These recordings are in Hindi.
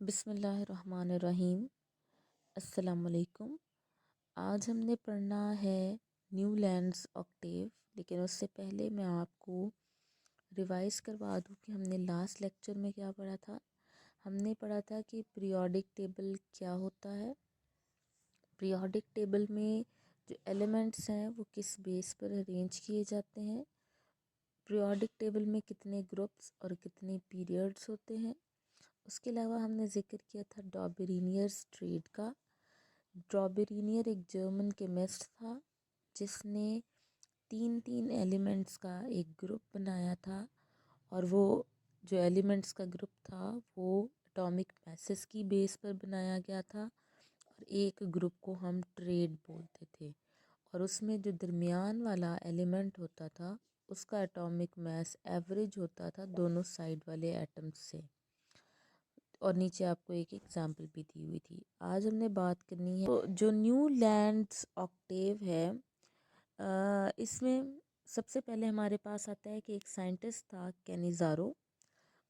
बिस्मिल्लाहिर्रहमानिर्रहीम। अस्सलाम वालेकुम। आज हमने पढ़ना है न्यूलैंड्स ऑक्टेव, लेकिन उससे पहले मैं आपको रिवाइज़ करवा दूँ कि हमने लास्ट लेक्चर में क्या पढ़ा था। हमने पढ़ा था कि पीरियोडिक टेबल क्या होता है। पीरियोडिक टेबल में जो एलिमेंट्स हैं वो किस बेस पर अरेंज किए जाते हैं। पीरियोडिक टेबल में कितने ग्रुप्स और कितने पीरियड्स होते हैं। उसके अलावा हमने जिक्र किया था डॉबेरिनियर्स ट्रेड का। डॉबेरिनियर एक जर्मन केमिस्ट था जिसने तीन तीन एलिमेंट्स का एक ग्रुप बनाया था, और वो जो एलिमेंट्स का ग्रुप था वो एटॉमिक मैसेस की बेस पर बनाया गया था, और एक ग्रुप को हम ट्रेड बोलते थे, और उसमें जो दरमियान वाला एलिमेंट होता था उसका एटॉमिक मैस एवरेज होता था दोनों साइड वाले एटम्स से। और नीचे आपको एक एग्जाम्पल भी दी हुई थी। आज हमने बात करनी है तो जो न्यूलैंड्स ऑक्टेव है, इसमें सबसे पहले हमारे पास आता है कि एक साइंटिस्ट था कैनिज़ारो।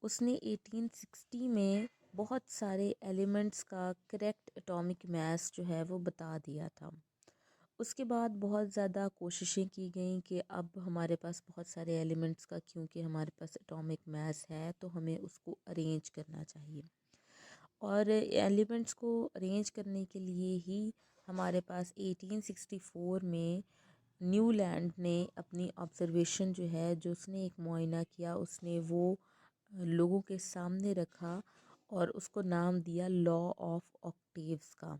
उसने 1860 में बहुत सारे एलिमेंट्स का करेक्ट एटॉमिक मास जो है वो बता दिया था। उसके बाद बहुत ज़्यादा कोशिशें की गई कि अब हमारे पास बहुत सारे एलिमेंट्स का, क्योंकि हमारे पास एटॉमिक मास है तो हमें उसको अरेंज करना चाहिए, और एलिमेंट्स को अरेंज करने के लिए ही हमारे पास 1864 में न्यूलैंड ने अपनी ऑब्जर्वेशन जो है, जो उसने एक मुआयना किया, उसने वो लोगों के सामने रखा और उसको नाम दिया लॉ ऑफ ऑक्टेव्स का।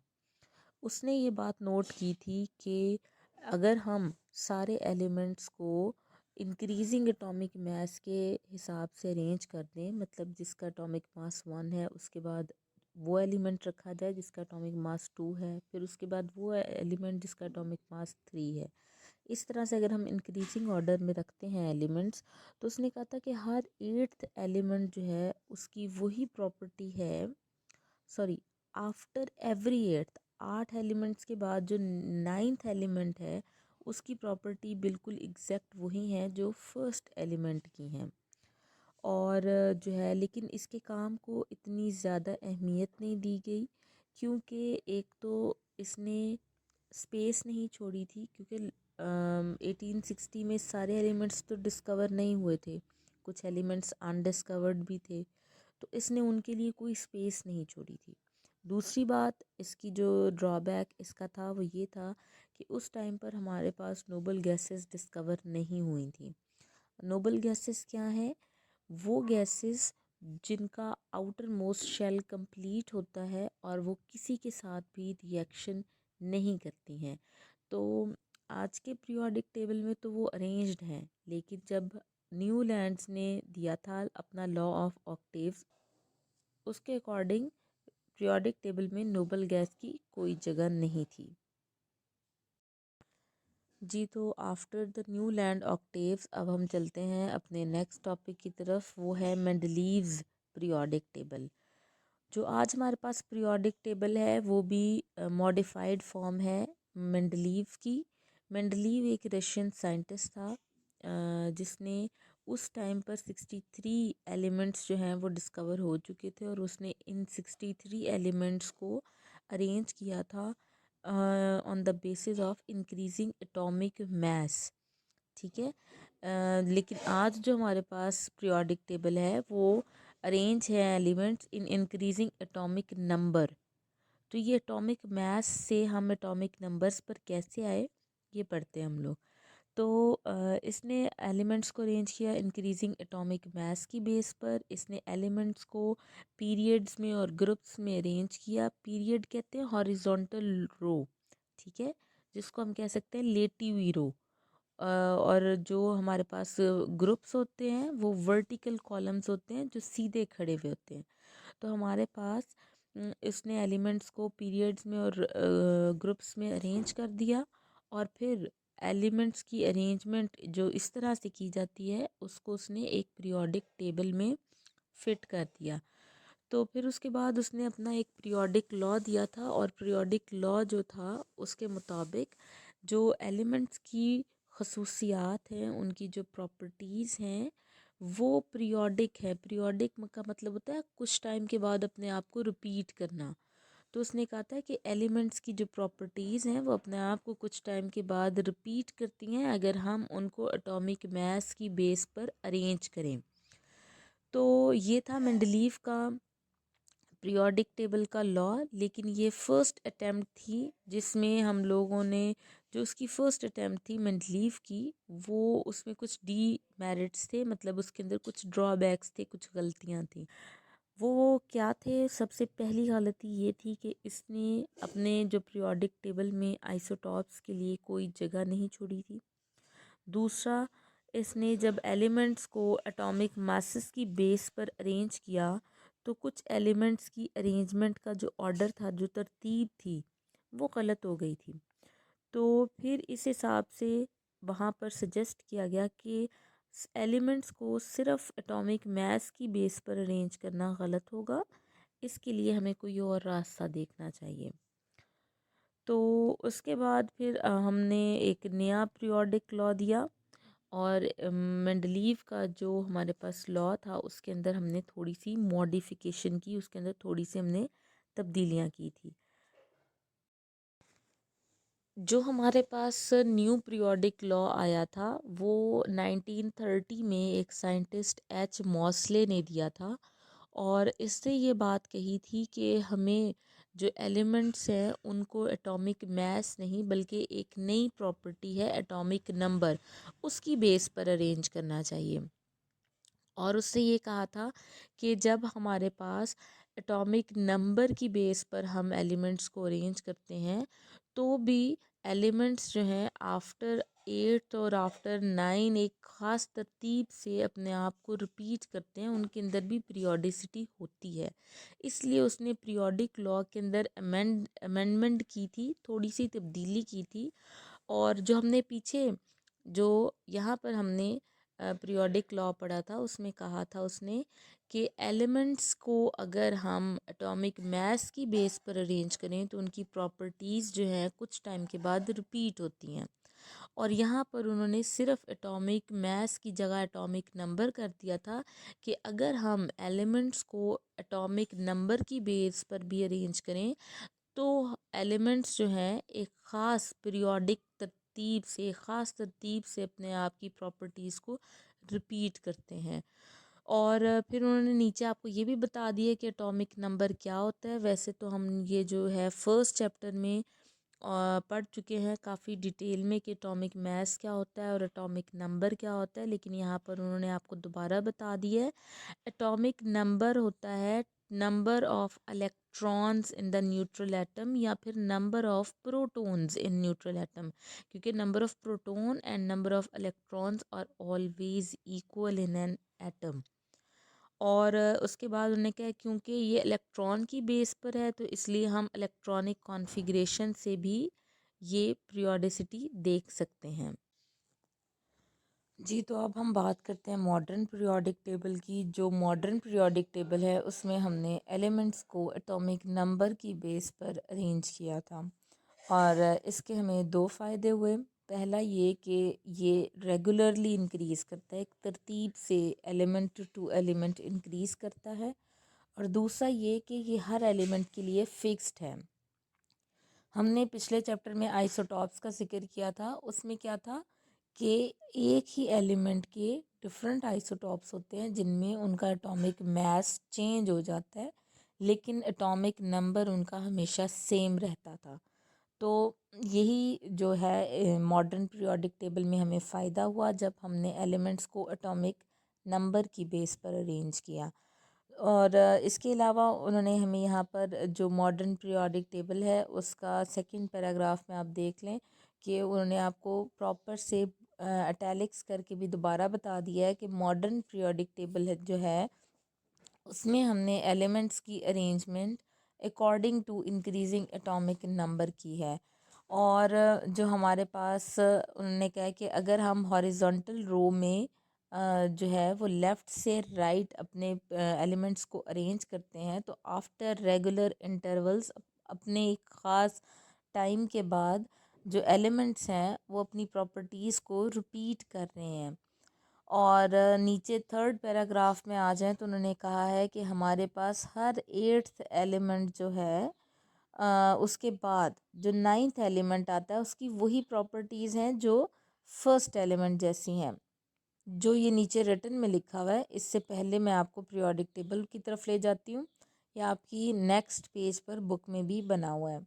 उसने ये बात नोट की थी कि अगर हम सारे एलिमेंट्स को इंक्रीजिंग एटॉमिक मास के हिसाब से अरेंज कर दें, मतलब जिसका एटॉमिक मास 1 है उसके बाद वो एलिमेंट रखा जाए जिसका एटॉमिक मास 2 है, फिर उसके बाद वो एलिमेंट जिसका एटॉमिक मास 3 है। इस तरह से अगर हम इंक्रीजिंग ऑर्डर में रखते हैं एलिमेंट्स, तो उसने कहा था कि हर 8th एलिमेंट जो है उसकी वही प्रॉपर्टी है, सॉरी, आफ्टर एवरी 8 एलिमेंट्स के बाद जो 9th एलिमेंट है उसकी प्रॉपर्टी बिल्कुल एग्जैक्ट वही है जो फर्स्ट एलिमेंट की हैं। और जो है, लेकिन इसके काम को इतनी ज़्यादा अहमियत नहीं दी गई, क्योंकि एक तो इसने स्पेस नहीं छोड़ी थी, क्योंकि 1860 में सारे एलिमेंट्स तो डिस्कवर नहीं हुए थे, कुछ एलिमेंट्स अनडिस्कवर्ड भी थे, तो इसने उनके लिए कोई स्पेस नहीं छोड़ी थी। दूसरी बात, इसकी जो ड्रॉबैक इसका था वो ये था कि उस टाइम पर हमारे पास नोबल गैसेस डिस्कवर नहीं हुई थी। नोबल गैसेस क्या है? वो गैसेस जिनका आउटर मोस्ट शेल कंप्लीट होता है और वो किसी के साथ भी रिएक्शन नहीं करती हैं। तो आज के पीरियोडिक टेबल में तो वो अरेंज्ड हैं, लेकिन जब न्यूलैंड्स ने दिया था अपना लॉ ऑफ ऑक्टेव्स, उसके अकॉर्डिंग पीरियोडिक टेबल में नोबल गैस की कोई जगह नहीं थी। जी, तो after the new land octaves अब हम चलते हैं अपने नेक्स्ट टॉपिक की तरफ, वो है मेंडलीव्स पीरियोडिक टेबल। जो आज हमारे पास पीरियोडिक टेबल है वो भी मॉडिफाइड फॉर्म है मेंडलीव की। मेंडलीव एक रशियन साइंटिस्ट था जिसने उस टाइम पर 63 एलिमेंट्स जो हैं वो डिस्कवर हो चुके थे, और उसने इन 63 एलिमेंट्स को अरेंज किया था on the basis of increasing atomic mass. ठीक है, लेकिन आज जो हमारे पास पीरियोडिक टेबल है वो अरेंज है elements in increasing atomic number. तो ये एटॉमिक मास से हम एटॉमिक नंबर्स पर कैसे आए ये पढ़ते हैं हम लोग। तो इसने एलिमेंट्स को अरेंज किया इंक्रीजिंग एटॉमिक मास की बेस पर। इसने एलिमेंट्स को पीरियड्स में और ग्रुप्स में अरेंज किया। पीरियड कहते हैं हॉरिजॉन्टल रो, ठीक है, जिसको हम कह सकते हैं लेटी हुई रो। और जो हमारे पास ग्रुप्स होते हैं वो वर्टिकल कॉलम्स होते हैं जो सीधे खड़े हुए होते हैं। तो हमारे पास इसने एलिमेंट्स को पीरियड्स में और ग्रुप्स में अरेंज कर दिया, और फिर एलिमेंट्स की अरेंजमेंट जो इस तरह से की जाती है उसको उसने एक पीरियोडिक टेबल में फिट कर दिया। तो फिर उसके बाद उसने अपना एक पीरियोडिक लॉ दिया था, और पीरियोडिक लॉ जो था उसके मुताबिक जो एलिमेंट्स की खसूसियात हैं, उनकी जो प्रॉपर्टीज़ हैं, वो पीरियोडिक है। पीरियोडिक का मतलब होता है कुछ टाइम के बाद अपने आप को रिपीट करना। तो उसने कहा था कि एलिमेंट्स की जो प्रॉपर्टीज़ हैं वो अपने आप को कुछ टाइम के बाद रिपीट करती हैं अगर हम उनको एटॉमिक मास की बेस पर अरेंज करें। तो ये था मेंडलीव का पीरियोडिक टेबल का लॉ। लेकिन ये फर्स्ट अटेम्प्ट थी जिसमें हम लोगों ने, जो उसकी फर्स्ट अटेम्प्ट थी मेंडलीव की, वो उसमें कुछ डी मेरिट्स थे, मतलब उसके अंदर कुछ ड्रॉबैक्स थे, कुछ गलतियां थी। वो क्या थे? सबसे पहली गलती ये थी कि इसने अपने जो पीरियोडिक टेबल में आइसोटॉप्स के लिए कोई जगह नहीं छोड़ी थी। दूसरा, इसने जब एलिमेंट्स को एटॉमिक मासेस की बेस पर अरेंज किया तो कुछ एलिमेंट्स की अरेंजमेंट का जो ऑर्डर था, जो तरतीब थी, वो गलत हो गई थी। तो फिर इस हिसाब से वहाँ पर सजेस्ट किया गया कि एलिमेंट्स को सिर्फ एटॉमिक मास की बेस पर अरेंज करना गलत होगा, इसके लिए हमें कोई और रास्ता देखना चाहिए। तो उसके बाद फिर हमने एक नया पीरियोडिक लॉ दिया, और मेंडलीव का जो हमारे पास लॉ था उसके अंदर हमने थोड़ी सी मॉडिफिकेशन की, उसके अंदर थोड़ी सी हमने तब्दीलियाँ की थी। जो हमारे पास न्यू पीरियोडिक लॉ आया था वो 1930 में एक साइंटिस्ट एच मॉसले ने दिया था, और इससे ये बात कही थी कि हमें जो एलिमेंट्स हैं उनको एटॉमिक मास नहीं बल्कि एक नई प्रॉपर्टी है एटॉमिक नंबर, उसकी बेस पर अरेंज करना चाहिए। और उससे ये कहा था कि जब हमारे पास एटॉमिक नंबर की बेस पर हम एलिमेंट्स को अरेंज करते हैं तो भी एलिमेंट्स जो हैं आफ्टर 8 और आफ्टर 9 एक ख़ास तरतीब से अपने आप को रिपीट करते हैं, उनके अंदर भी पीरियोडिसिटी होती है। इसलिए उसने पीरियोडिक लॉ के अंदर अमेंडमेंट की थी, थोड़ी सी तब्दीली की थी। और जो हमने पीछे, जो यहाँ पर हमने पीरियोडिक लॉ पढ़ा था, उसमें कहा था उसने कि एलिमेंट्स को अगर हम एटॉमिक मास की बेस पर अरेंज करें तो उनकी प्रॉपर्टीज़ जो हैं कुछ टाइम के बाद रिपीट होती हैं। और यहाँ पर उन्होंने सिर्फ एटॉमिक मास की जगह एटॉमिक नंबर कर दिया था कि अगर हम एलिमेंट्स को एटॉमिक नंबर की बेस पर भी अरेंज करें तो एलिमेंट्स जो हैं एक ख़ास पीरियोडिक तरतीब से, ख़ास तरतीब से अपने आप की प्रॉपर्टीज़ को रिपीट करते हैं। और फिर उन्होंने नीचे आपको ये भी बता दिया कि एटॉमिक नंबर क्या होता है। वैसे तो हम ये जो है फर्स्ट चैप्टर में पढ़ चुके हैं काफ़ी डिटेल में कि एटॉमिक मास क्या होता है और एटॉमिक नंबर क्या होता है, लेकिन यहाँ पर उन्होंने आपको दोबारा बता दिया है। एटॉमिक नंबर होता है number of electrons in the neutral atom, या फिर number of protons in neutral atom, क्योंकि number of proton and number of electrons are always equal in an atom. और उसके बाद उन्होंने कहा क्योंकि ये इलेक्ट्रॉन की बेस पर है तो इसलिए हम इलेक्ट्रॉनिक कॉन्फ़िगरेशन से भी ये पीरियोडिसिटी देख सकते हैं। जी, तो अब हम बात करते हैं मॉडर्न पीरियोडिक टेबल की। जो मॉडर्न पीरियोडिक टेबल है उसमें हमने एलिमेंट्स को एटॉमिक नंबर की बेस पर अरेंज किया था, और इसके हमें दो फ़ायदे हुए। पहला ये कि ये रेगुलरली इंक्रीज़ करता है, एक तरतीब से एलिमेंट टू एलिमेंट इंक्रीज़ करता है। और दूसरा ये कि ये हर एलिमेंट के लिए फ़िक्स्ड है। हमने पिछले चैप्टर में आइसोटॉप्स का जिक्र किया था, उसमें क्या था कि एक ही एलिमेंट के डिफरेंट आइसोटॉप्स होते हैं जिनमें उनका एटॉमिक मास चेंज हो जाता है, लेकिन एटॉमिक नंबर उनका हमेशा सेम रहता था। तो यही जो है मॉडर्न पीरियोडिक टेबल में हमें फ़ायदा हुआ जब हमने एलिमेंट्स को एटॉमिक नंबर की बेस पर अरेंज किया। और इसके अलावा उन्होंने हमें यहाँ पर जो मॉडर्न पीरियोडिक टेबल है उसका सेकंड पैराग्राफ में आप देख लें कि उन्होंने आपको प्रॉपर से अटैलिक्स करके भी दोबारा बता दिया है कि मॉडर्न पीरियोडिक टेबल है जो है उसमें हमने एलिमेंट्स की arrangement according to increasing atomic number की है। और जो हमारे पास उन्होंने कहा है कि अगर हम हॉरिजॉन्टल रो में जो है वो लेफ़्ट से राइट अपने एलिमेंट्स को अरेंज करते हैं तो आफ्टर रेगुलर इंटरवल्स अपने एक ख़ास टाइम के बाद जो एलिमेंट्स हैं वो अपनी प्रॉपर्टीज़ को रिपीट कर रहे हैं। और नीचे थर्ड पैराग्राफ में आ जाएं तो उन्होंने कहा है कि हमारे पास हर एट्थ एलिमेंट जो है उसके बाद जो नाइन्थ एलिमेंट आता है उसकी वही प्रॉपर्टीज़ हैं जो फर्स्ट एलिमेंट जैसी हैं। जो ये नीचे रिटन में लिखा हुआ है, इससे पहले मैं आपको पीरियोडिक टेबल की तरफ ले जाती हूँ। या आपकी नेक्स्ट पेज पर बुक में भी बना हुआ है।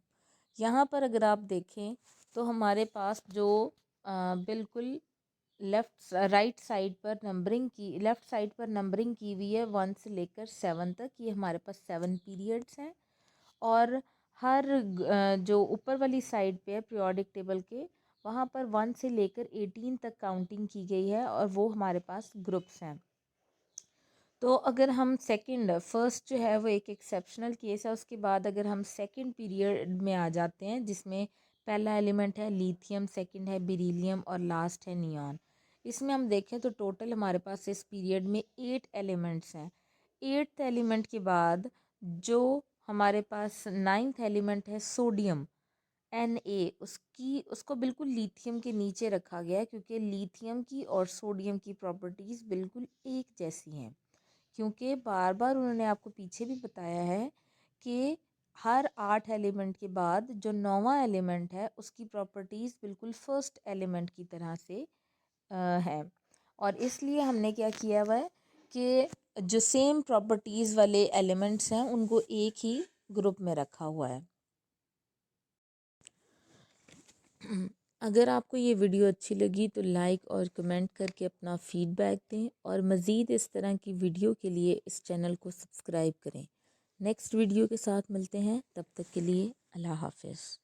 यहाँ पर अगर आप देखें तो हमारे पास जो बिल्कुल राइट साइड पर नंबरिंग की हुई है 1 से लेकर 7 तक। ये हमारे पास 7 पीरियड्स हैं। और हर जो ऊपर वाली साइड पे है पीरियोडिक टेबल के, वहाँ पर 1 से लेकर 18 तक काउंटिंग की गई है और वो हमारे पास ग्रुप्स हैं। तो अगर हम फर्स्ट जो है वो एक एक्सेप्शनल केस है। उसके बाद अगर हम सेकंड पीरियड में आ जाते हैं जिसमें पहला एलिमेंट है लिथियम, सेकंड है बेरिलियम और लास्ट है नियॉन। इसमें हम देखें तो टोटल हमारे पास इस पीरियड में 8 एलिमेंट्स हैं। 8th एलिमेंट के बाद जो हमारे पास 9th एलिमेंट है सोडियम उसको बिल्कुल लिथियम के नीचे रखा गया है क्योंकि लिथियम की और सोडियम की प्रॉपर्टीज़ बिल्कुल एक जैसी हैं। क्योंकि बार बार उन्होंने आपको पीछे भी बताया है कि हर 8 एलिमेंट के बाद जो 9वां एलिमेंट है उसकी प्रॉपर्टीज़ बिल्कुल फर्स्ट एलिमेंट की तरह से है। और इसलिए हमने क्या किया हुआ है कि जो सेम प्रॉपर्टीज़ वाले एलिमेंट्स हैं उनको एक ही ग्रुप में रखा हुआ है। अगर आपको ये वीडियो अच्छी लगी तो लाइक और कमेंट करके अपना फीडबैक दें और मज़ीद इस तरह की वीडियो के लिए इस चैनल को सब्सक्राइब करें। नेक्स्ट वीडियो के साथ मिलते हैं, तब तक के लिए अल्लाह हाफ़िज़।